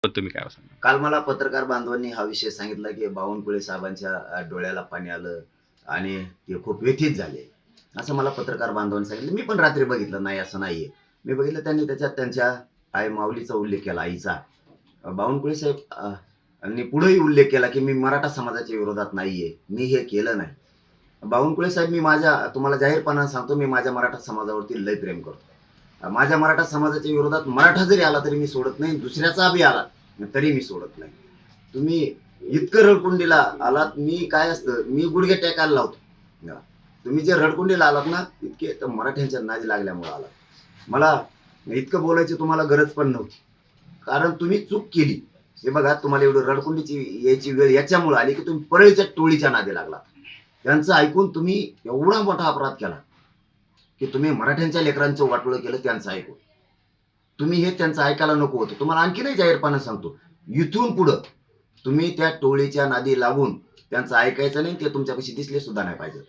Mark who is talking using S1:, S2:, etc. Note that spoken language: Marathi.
S1: तुम्ही काय सांगा?
S2: काल मला पत्रकार बांधवांनी हा विषय सांगितला, की बावनकुळे साहेबांच्या डोळ्याला पाणी आलं आणि ते खूप व्यथित झाले. असं मला पत्रकार बांधवांनी सांगितलं. मी पण रात्री बघितलं, नाही असं नाहीये. मी बघितलं त्यांनी त्याच्यात त्यांच्या आई माऊलीचा उल्लेख केला, आईचा. बावनकुळे साहेब यांनी पुढेही उल्लेख केला, की मी मराठा समाजाच्या विरोधात नाहीये. मी हे केलं नाही. बावनकुळे साहेब, मी तुम्हाला जाहीरपणाने सांगतो, मी माझ्या मराठा समाजावरती लय प्रेम करतो. माझ्या मराठा समाजाच्या विरोधात मराठा जरी आला तरी मी सोडत नाही. दुसऱ्याचा बी आला तरी मी सोडत नाही. तुम्ही इतकं रडकुंडीला आलात, मी काय असतं, मी गुडघे टेकायला लावतो. तुम्ही जे रडकुंडीला आलात ना, इतके तर मराठ्यांच्या नादी लागल्यामुळे आलात. मला इतकं बोलायची तुम्हाला गरज पण नव्हती, कारण तुम्ही चूक केली. हे बघा, तुम्हाला एवढं रडकुंडीची यायची वेळ याच्यामुळे आली, की तुम्ही परळीच्या टोळीच्या नादी लागला. त्यांचं ऐकून तुम्ही एवढा मोठा अपराध केला, की तुम्ही मराठ्यांच्या लेकरांचं वाटोळं केलं त्यांचं ऐकून. तुम्ही हे त्यांचं ऐकायला नको होतं. तुम्हाला आणखीनही जाहीरपणे सांगतो, इथून पुढं तुम्ही त्या टोळीच्या नादी लागून त्यांचं ऐकायचं नाही. ते तुमच्यापाशी दिसले सुद्धा नाही पाहिजे.